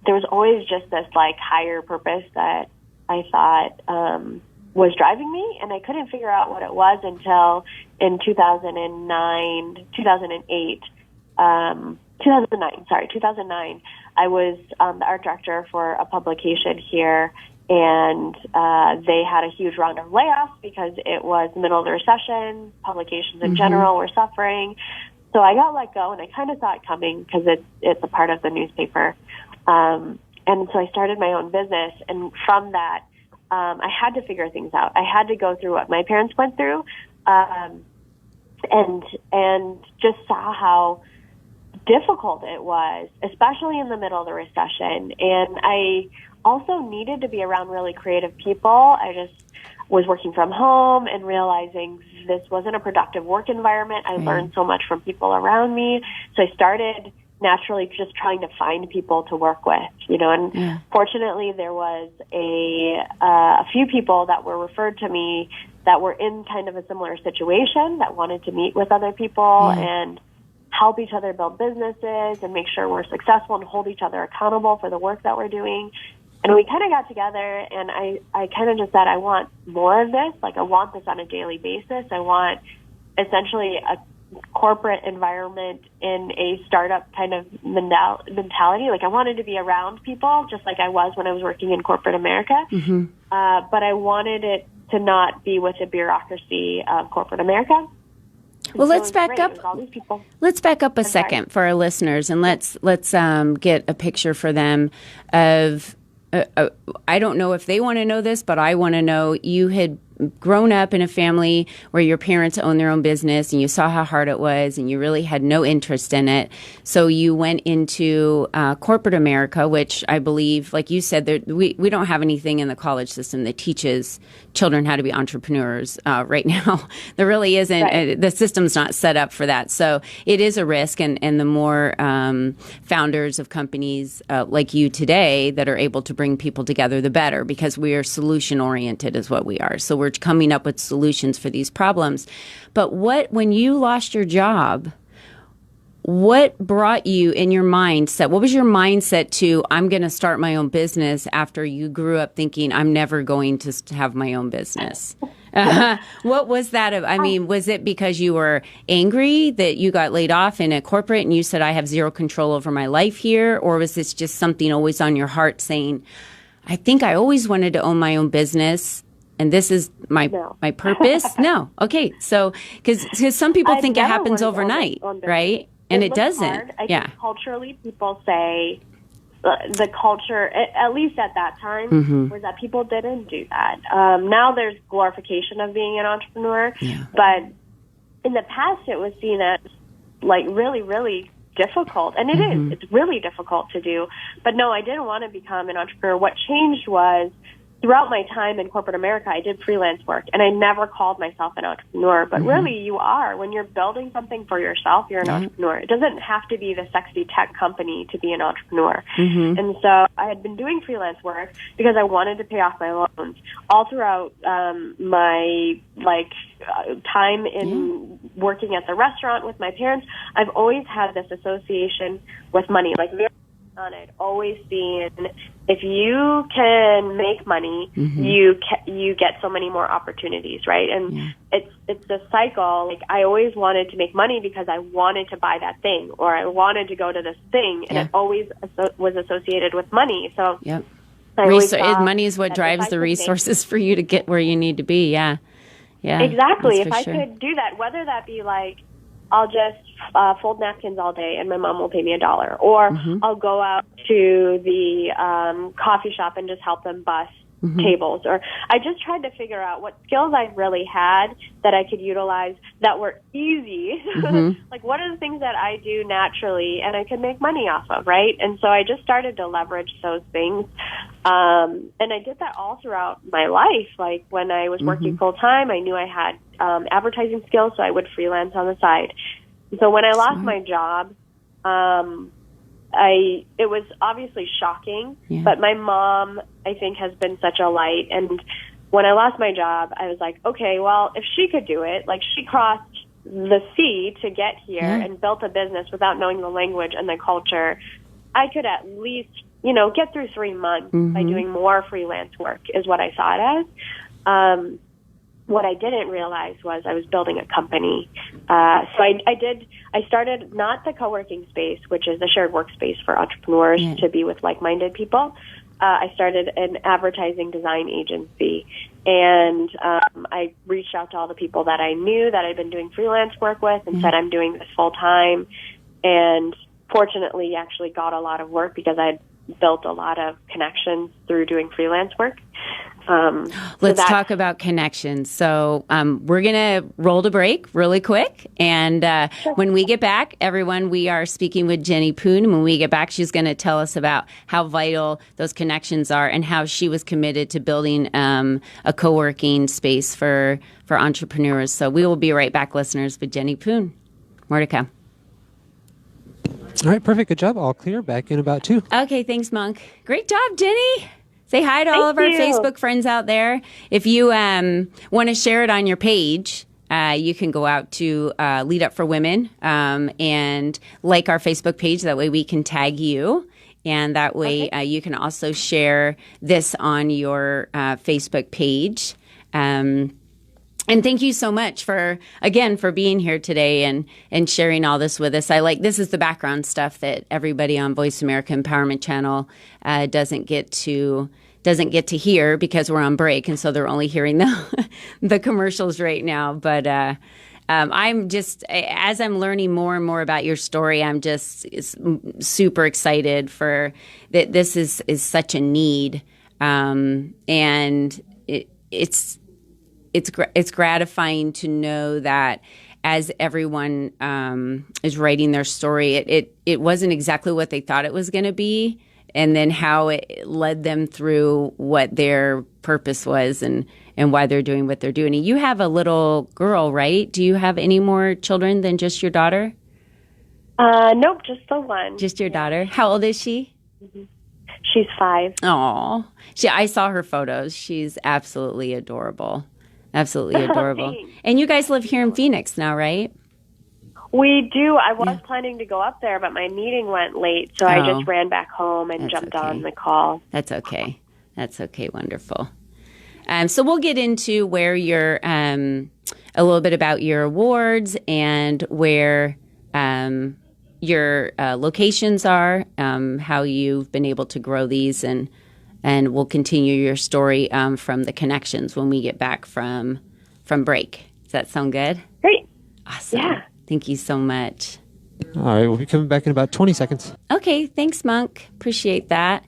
there was always just this, like, higher purpose that I thought was driving me, and I couldn't figure out what it was until in 2009, I was the art director for a publication here, and they had a huge round of layoffs because it was the middle of the recession. Publications in general were suffering. So I got let go, and I kind of saw it coming because it's a part of the newspaper. And so I started my own business, and from that, I had to figure things out. I had to go through what my parents went through, and just saw how difficult it was, especially in the middle of the recession. And I also needed to be around really creative people. I just was working from home and realizing this wasn't a productive work environment. I learned so much from people around me. So I started naturally just trying to find people to work with, and fortunately there was a few people that were referred to me that were in kind of a similar situation that wanted to meet with other people and help each other build businesses and make sure we're successful and hold each other accountable for the work that we're doing. And we kind of got together, and I kind of just said, I want more of this. Like, I want this on a daily basis. I want essentially a corporate environment in a startup kind of mentality. Like, I wanted to be around people just like I was when I was working in corporate America. But I wanted it to not be with the bureaucracy of corporate America. Well, let's back up. Let's back up a second for our listeners, and let's get a picture for them of. I don't know if they want to know this, but I want to know, you had grown up in a family where your parents owned their own business, and you saw how hard it was, and you really had no interest in it. So you went into corporate America, which I believe, like you said, we don't have anything in the college system that teaches children how to be entrepreneurs right now. There really isn't. Right. The system's not set up for that. So it is a risk, and the more founders of companies like you today that are able to bring people together, the better, because we are solution-oriented is what we are. So we're coming up with solutions for these problems. But when you lost your job, what brought you in your mindset? What was your mindset to, I'm going to start my own business, after you grew up thinking, I'm never going to have my own business? What was that? I mean, was it because you were angry that you got laid off in a corporate and you said, I have zero control over my life here? Or was this just something always on your heart saying, I think I always wanted to own my own business, and this is my purpose? No. Okay. So, because some people think it happens overnight, right? And it doesn't. Hard. I think culturally, people say the culture, at least at that time, was that people didn't do that. Now there's glorification of being an entrepreneur, but in the past it was seen as like really, really difficult, and it is. It's really difficult to do. But no, I didn't want to become an entrepreneur. What changed was, throughout my time in corporate America, I did freelance work, and I never called myself an entrepreneur. But really, you are. When you're building something for yourself, you're an entrepreneur. It doesn't have to be the sexy tech company to be an entrepreneur. And so I had been doing freelance work because I wanted to pay off my loans. All throughout my time in working at the restaurant with my parents, I've always had this association with money. Like, on, I'd always seen if you can make money, Mm-hmm. you get so many more opportunities, right? And it's a cycle. Like, I always wanted to make money because I wanted to buy that thing, or I wanted to go to this thing, and it always was associated with money. So Yep. I always thought Money is what that drives if I the could resources for you to get where you need to be. Yeah. Yeah. Exactly. that's If for I sure. could do that, whether that be like, I'll just fold napkins all day and my mom will pay me $1, or Mm-hmm. I'll go out to the coffee shop and just help them bus Mm-hmm. tables, or I just tried to figure out what skills I really had that I could utilize that were easy. Mm-hmm. Like, what are the things that I do naturally and I could make money off of, right? And so I just started to leverage those things. And I did that all throughout my life. Like, when I was working full time, I knew I had advertising skills, so I would freelance on the side. So when I lost my job, it was obviously shocking, but my mom, I think, has been such a light. And when I lost my job, I was like, okay, well, if she could do it, like, she crossed the sea to get here and built a business without knowing the language and the culture, I could at least, get through 3 months by doing more freelance work, is what I saw it as. What I didn't realize was I was building a company. So I started not the co-working space, which is the shared workspace for entrepreneurs to be with like-minded people. I started an advertising design agency, and I reached out to all the people that I knew that I'd been doing freelance work with and said, I'm doing this full time. And fortunately, actually got a lot of work because I built a lot of connections through doing freelance work. Let's talk about connections. So we're going to roll to break really quick. And when we get back, everyone, we are speaking with Jenny Poon. And when we get back, she's going to tell us about how vital those connections are and how she was committed to building a co-working space for entrepreneurs. So we will be right back, listeners, with Jenny Poon. More to come. All right, perfect. Good job. All clear. Back in about 2. Okay, thanks, Monk. Great job, Jenny. Say hi to all of our Facebook friends out there. If you want to share it on your page, you can go out to Lead Up for Women and like our Facebook page. That way we can tag you. And that way you can also share this on your Facebook page. And thank you so much for being here today and sharing all this with us. This is the background stuff that everybody on Voice America Empowerment Channel doesn't get to hear because we're on break, and so they're only hearing the commercials right now. But I'm just, as I'm learning more and more about your story, I'm just super excited for that. This is such a need, and it's gratifying to know that as everyone is writing their story, it wasn't exactly what they thought it was going to be, and then how it led them through what their purpose was and why they're doing what they're doing. And you have a little girl, right? Do you have any more children than just your daughter? Nope, just the one. Just your daughter. How old is she? Mm-hmm. She's 5. Oh, I saw her photos. She's absolutely adorable. Absolutely adorable. And you guys live here in Phoenix now, right? We do. I was planning to go up there, but my meeting went late, so I just ran back home and jumped on the call. That's okay. That's okay. Wonderful. So we'll get into where you're, a little bit about your awards and where your locations are, how you've been able to grow these, and we'll continue your story from the connections when we get back from break. Does that sound good? Great. Awesome. Yeah. Thank you so much. All right, we'll be coming back in about 20 seconds. Okay, thanks, Monk. Appreciate that.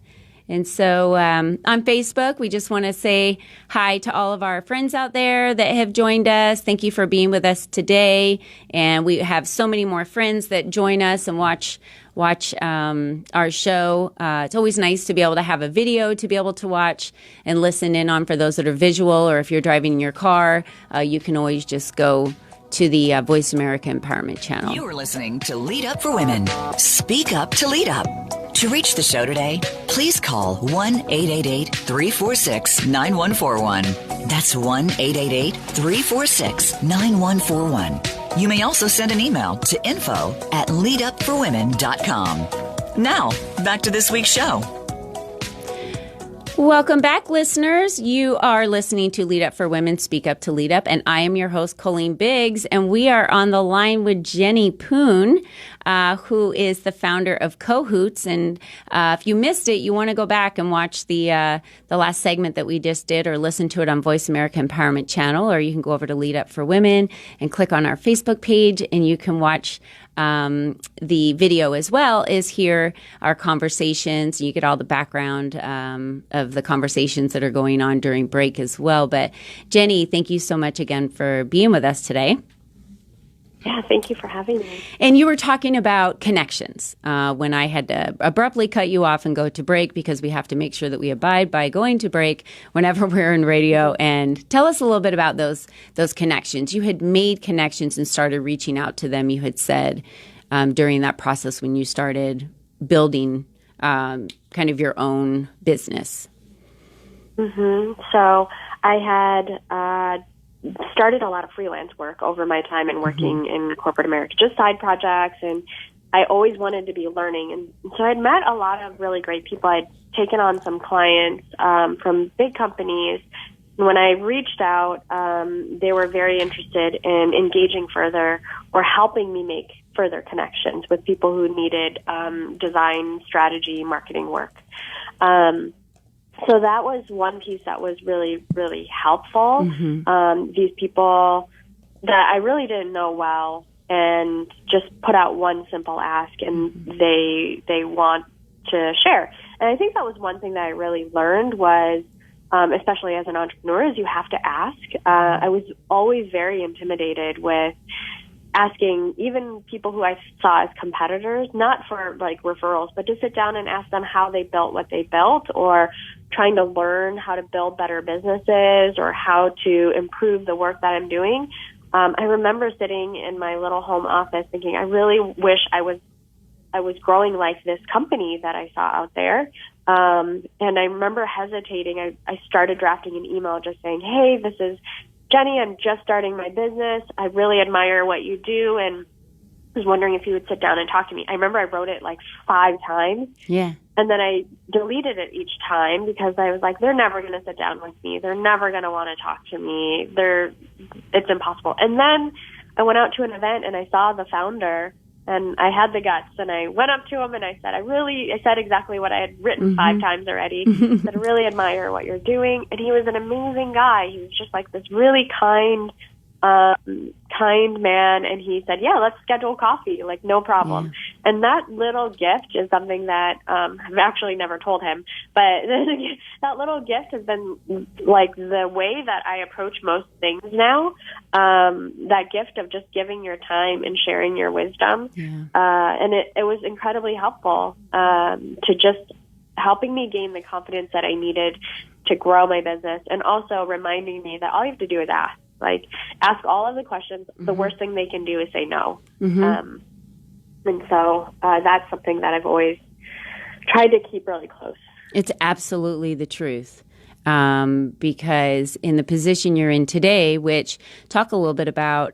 And so on Facebook, we just want to say hi to all of our friends out there that have joined us. Thank you for being with us today. And we have so many more friends that join us and watch our show. It's always nice to be able to have a video to be able to watch and listen in on for those that are visual, or if you're driving in your car, you can always just go to the Voice America Empowerment Channel. You are listening to Lead Up for Women. Speak up to lead up. To reach the show today, please call 1-888-346-9141. That's 1-888-346-9141. You may also send an email to info@leadupforwomen.com. Now, back to this week's show. Welcome back, listeners. You are listening to Lead Up for Women, Speak Up to Lead Up, and I am your host, Colleen Biggs, and we are on the line with Jenny Poon, who is the founder of Cahoots. And if you missed it, you want to go back and watch the last segment that we just did, or listen to it on Voice America Empowerment Channel, or you can go over to Lead Up for Women and click on our Facebook page, and you can watch the video as well as hear our conversations. You get all the background of the conversations that are going on during break as well. But Jenny, thank you so much again for being with us today. Yeah, thank you for having me. And you were talking about connections when I had to abruptly cut you off and go to break, because we have to make sure that we abide by going to break whenever we're in radio. And tell us a little bit about those connections. You had made connections and started reaching out to them, you had said, during that process when you started building kind of your own business. Mm-hmm. So I had started a lot of freelance work over my time and working in corporate America, just side projects, and I always wanted to be learning. And so I'd met a lot of really great people. I'd taken on some clients from big companies. And when I reached out, they were very interested in engaging further or helping me make further connections with people who needed design, strategy, marketing work. So that was one piece that was really, really helpful. These people that I really didn't know well, and just put out one simple ask, and they want to share. And I think that was one thing that I really learned was, especially as an entrepreneur, is you have to ask. I was always very intimidated with asking even people who I saw as competitors, not for like referrals, but to sit down and ask them how they built what they built, or trying to learn how to build better businesses or how to improve the work that I'm doing. I remember sitting in my little home office thinking, I really wish I was growing like this company that I saw out there. And I remember hesitating. I started drafting an email just saying, hey, this is Jenny, I'm just starting my business. I really admire what you do, and was wondering if you would sit down and talk to me. I remember I wrote it like 5 times. Yeah. And then I deleted it each time because I was like, they're never going to sit down with me. They're never going to want to talk to me. It's impossible. And then I went out to an event and I saw the founder, and I had the guts, and I went up to him and I said, I said exactly what I had written 5 times already. I said, I really admire what you're doing. And he was an amazing guy. He was just like this really kind man, and he said, yeah, let's schedule coffee, like no problem. Yeah. And that little gift is something that I've actually never told him, but that little gift has been like the way that I approach most things now. That gift of just giving your time and sharing your wisdom. Yeah. And it was incredibly helpful to just helping me gain the confidence that I needed to grow my business, and also reminding me that all you have to do is ask. Like, ask all of the questions. The worst thing they can do is say no. And so that's something that I've always tried to keep really close. It's absolutely the truth. Because in the position you're in today, which talk a little bit about,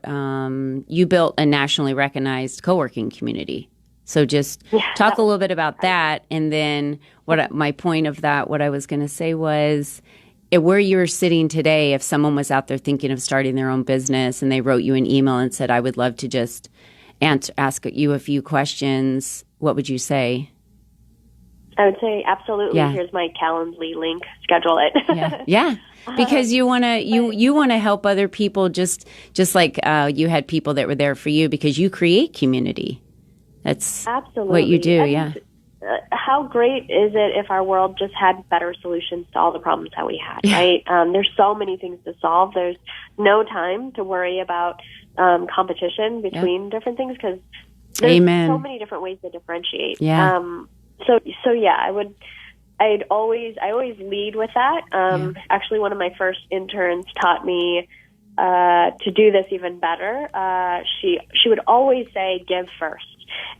you built a nationally recognized co-working community. So just talk a little bit about that. And then my point of that, what I was going to say was, where you're sitting today, if someone was out there thinking of starting their own business and they wrote you an email and said, I would love to just ask you a few questions, what would you say? I would say, absolutely. Yeah. Here's my Calendly link. Schedule it. Yeah. Because you want to help other people, just like you had people that were there for you, because you create community. That's absolutely what you do. And how great is it if our world just had better solutions to all the problems that we had, right? There's so many things to solve. There's no time to worry about competition between different things, because there's so many different ways to differentiate. Yeah. So yeah, I always lead with that. Actually, one of my first interns taught me to do this even better. She would always say, give first.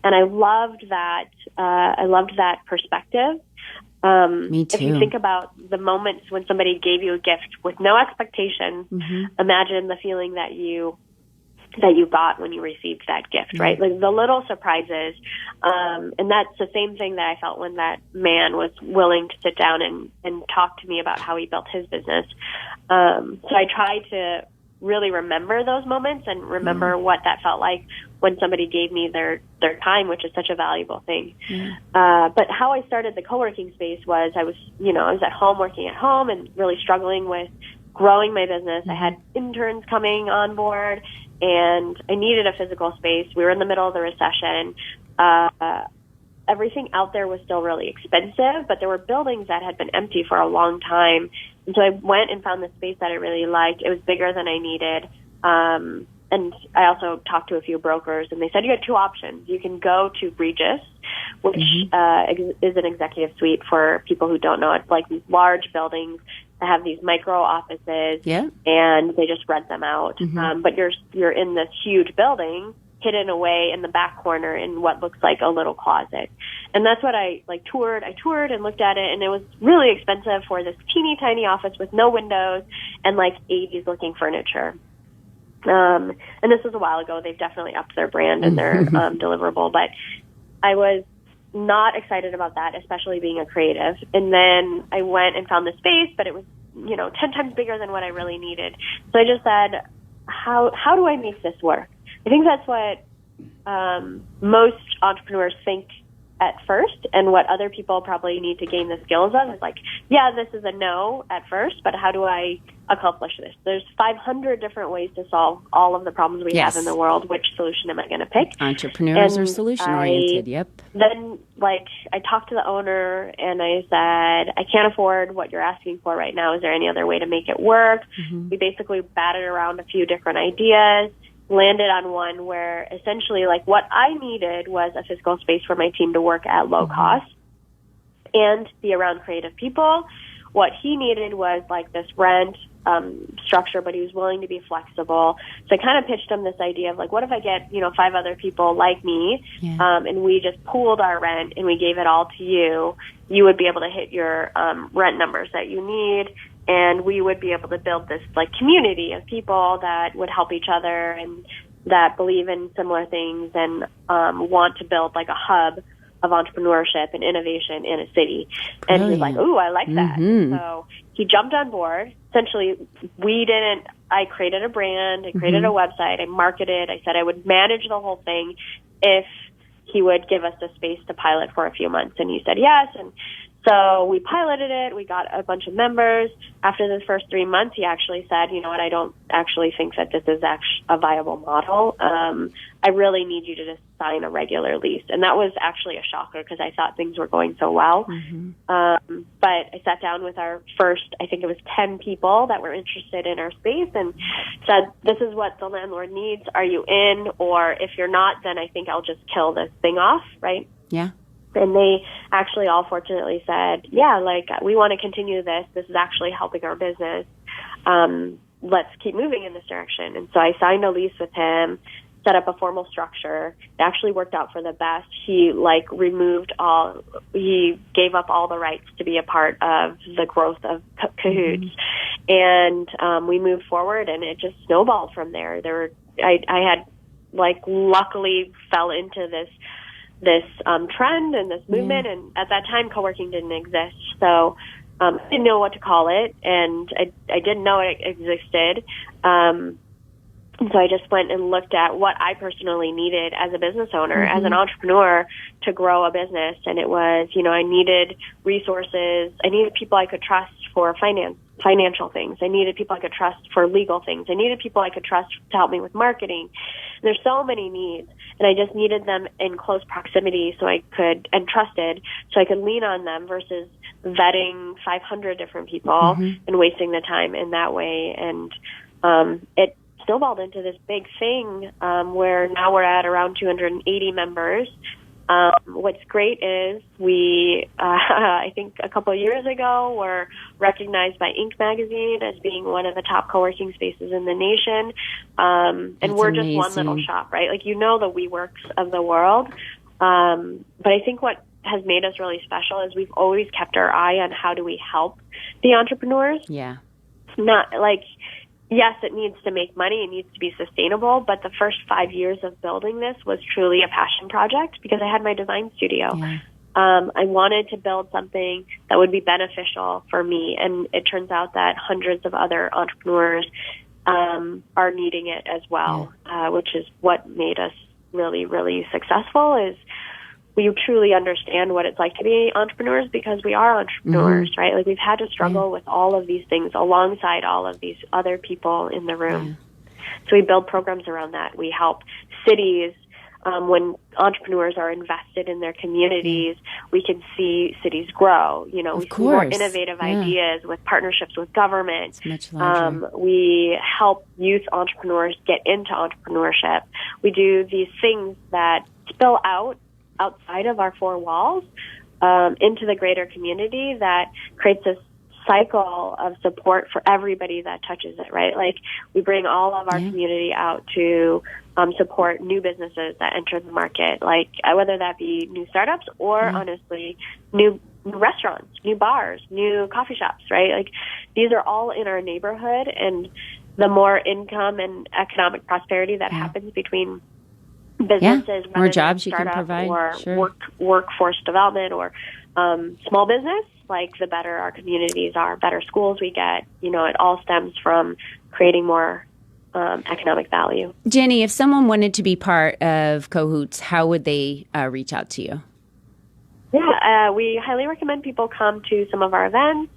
And I loved that. I loved that perspective. Me too. If you think about the moments when somebody gave you a gift with no expectation, imagine the feeling that you that you got when you received that gift, right? Like the little surprises. And that's the same thing that I felt when that man was willing to sit down and talk to me about how he built his business. So I try to really remember those moments and remember what that felt like when somebody gave me their time, which is such a valuable thing. But how I started the co-working space was I was at home, working at home, and really struggling with growing my business. I had interns coming on board, and I needed a physical space. We were in the middle of the recession. Everything out there was still really expensive, but there were buildings that had been empty for a long time. And so I went and found the space that I really liked. It was bigger than I needed. And I also talked to a few brokers, and they said you had two options. You can go to Regis, which is an executive suite for people who don't know. It's like these large buildings that have these micro offices, and they just rent them out. But you're in this huge building, hidden away in the back corner in what looks like a little closet. And that's what I toured. I toured and looked at it, and it was really expensive for this teeny tiny office with no windows and 80s looking furniture. And this was a while ago. They've definitely upped their brand and their deliverable, but I was not excited about that, especially being a creative. And then I went and found the space, but it was 10 times bigger than what I really needed. So I just said, how do I make this work? I think that's what most entrepreneurs think at first, and what other people probably need to gain the skills of is this is a no at first, but how do I accomplish this? There's 500 different ways to solve all of the problems we have in the world. Which solution am I going to pick? Entrepreneurs are solution-oriented, Then, I talked to the owner, and I said, I can't afford what you're asking for right now. Is there any other way to make it work? We basically batted around a few different ideas, landed on one where essentially what I needed was a physical space for my team to work at low cost and be around creative people. What he needed was this rent structure, but he was willing to be flexible. So I kind of pitched him this idea of what if I get 5 other people like me, and we just pooled our rent and we gave it all to you. You would be able to hit your rent numbers that you need, and we would be able to build this community of people that would help each other and that believe in similar things and want to build a hub of entrepreneurship and innovation in a city. And he was like, ooh, I like that. So he jumped on board. Essentially, I created a brand, I created a website, I marketed, I said I would manage the whole thing if he would give us the space to pilot for a few months. And he said yes. And so we piloted it. We got a bunch of members. After the first 3 months, he actually said, you know what, I don't actually think that this is a viable model. I really need you to just sign a regular lease. And that was actually a shocker because I thought things were going so well. But I sat down with our first, I think it was 10 people that were interested in our space and said, this is what the landlord needs. Are you in? Or if you're not, then I think I'll just kill this thing off, right? Yeah. And they actually all fortunately said, yeah, we want to continue this. This is actually helping our business. Let's keep moving in this direction. And so I signed a lease with him, set up a formal structure. It actually worked out for the best. He he gave up all the rights to be a part of the growth of Cahoots. And we moved forward, and it just snowballed from there. I had luckily fell into this trend and this movement, and at that time co-working didn't exist, so I didn't know what to call it, and I didn't know it existed. So I just went and looked at what I personally needed as a business owner, as an entrepreneur, to grow a business, and it was, I needed resources. I needed people I could trust for financial things. I needed people I could trust for legal things. I needed people I could trust to help me with marketing. And there's so many needs, and I just needed them in close proximity and trusted, so I could lean on them versus vetting 500 different people and wasting the time in that way. And it snowballed into this big thing where now we're at around 280 members. What's great is we, I think a couple of years ago, were recognized by Inc. magazine as being one of the top co-working spaces in the nation. And we're just one little shop, right? The WeWorks of the world. But I think what has made us really special is we've always kept our eye on how do we help the entrepreneurs. Yeah. Not yes, it needs to make money. It needs to be sustainable. But the first 5 years of building this was truly a passion project because I had my design studio. Yeah. I wanted to build something that would be beneficial for me. And it turns out that hundreds of other entrepreneurs are needing it as well, which is what made us really, really successful is we truly understand what it's like to be entrepreneurs because we are entrepreneurs, right? Like we've had to struggle with all of these things alongside all of these other people in the room. So we build programs around that. We help cities. When entrepreneurs are invested in their communities, we can see cities grow. You know, we see more innovative ideas with partnerships with government. It's much larger. We help youth entrepreneurs get into entrepreneurship. We do these things that spill outside of our four walls into the greater community that creates this cycle of support for everybody that touches it, right? Like we bring all of our community out to support new businesses that enter the market, like whether that be new startups or honestly new restaurants, new bars, new coffee shops, right? Like these are all in our neighborhood, and the more income and economic prosperity that happens between businesses, more jobs you can provide, or workforce development or small business, like the better our communities are, better schools we get. You know, it all stems from creating more economic value. Jenny, if someone wanted to be part of Cahoots, how would they reach out to you? Yeah, we highly recommend people come to some of our events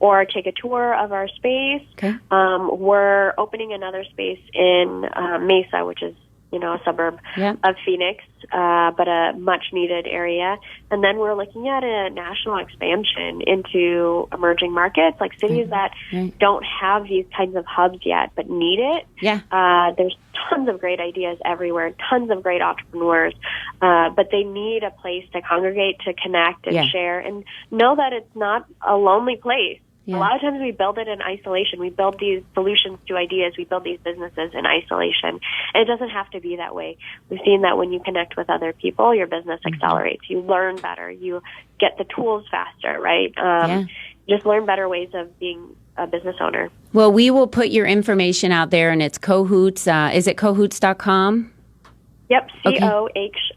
or take a tour of our space. Okay. We're opening another space in Mesa, which is, you know, a suburb of Phoenix, but a much-needed area. And then we're looking at a national expansion into emerging markets, like cities that don't have these kinds of hubs yet, but need it. There's tons of great ideas everywhere, tons of great entrepreneurs, but they need a place to congregate, to connect and share, and know that it's not a lonely place. A lot of times we build it in isolation. We build these solutions to ideas. We build these businesses in isolation. And it doesn't have to be that way. We've seen that when you connect with other people, your business accelerates. You learn better. You get the tools faster, right? Just learn better ways of being a business owner. Well, we will put your information out there, and it's Cahoots. Is it cahoots.com? Yep,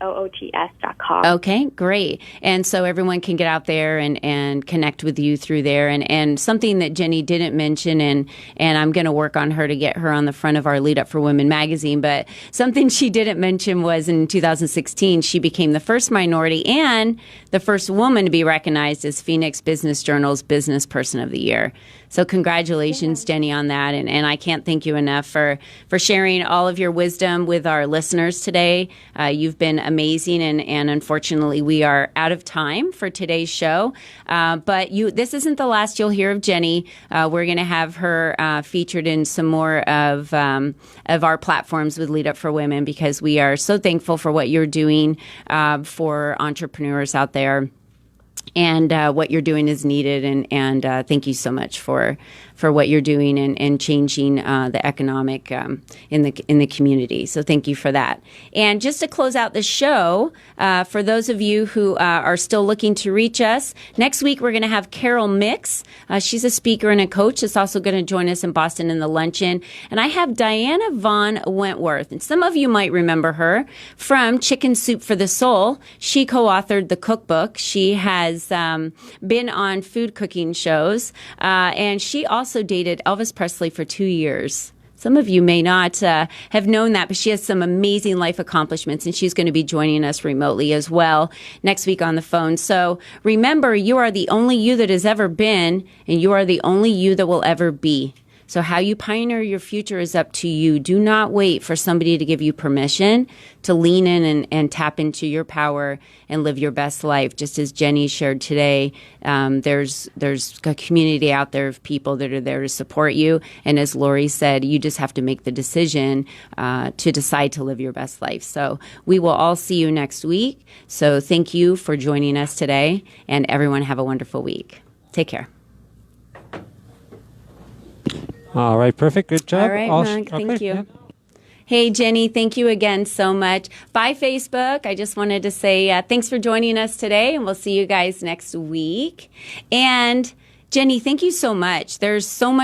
COHOOTS.com. Okay, great. And so everyone can get out there and connect with you through there. And something that Jenny didn't mention, and I'm going to work on her to get her on the front of our Lead Up for Women magazine, but something she didn't mention was in 2016, she became the first minority and the first woman to be recognized as Phoenix Business Journal's Business Person of the Year. So congratulations, Jenny, on that. And I can't thank you enough for sharing all of your wisdom with our listeners today. You've been amazing. And unfortunately, we are out of time for today's show. But this isn't the last you'll hear of Jenny. We're going to have her featured in some more of our platforms with Lead Up for Women, because we are so thankful for what you're doing for entrepreneurs out there. And what you're doing is needed, and thank you so much for what you're doing and changing the economic in the community. So thank you for that. And just to close out the show, for those of you who are still looking to reach us, next week we're going to have Carol Mix. She's a speaker and a coach. She's also going to join us in Boston in the luncheon. And I have Diana Von Wentworth, and some of you might remember her from Chicken Soup for the Soul. She co-authored the cookbook. She has been on food cooking shows, and she also dated Elvis Presley for 2 years. Some of you may not have known that, but she has some amazing life accomplishments, and she's going to be joining us remotely as well next week on the phone. So remember, you are the only you that has ever been, and you are the only you that will ever be. So how you pioneer your future is up to you. Do not wait for somebody to give you permission to lean in and tap into your power and live your best life. Just as Jenny shared today, there's a community out there of people that are there to support you. And as Laurie said, you just have to make the decision to decide to live your best life. So we will all see you next week. So thank you for joining us today, and everyone have a wonderful week. Take care. All right, perfect. Good job. All right, Mark, thank you. Yeah. Hey, Jenny, thank you again so much. Bye, Facebook. I just wanted to say thanks for joining us today, and we'll see you guys next week. And Jenny, thank you so much. There's so much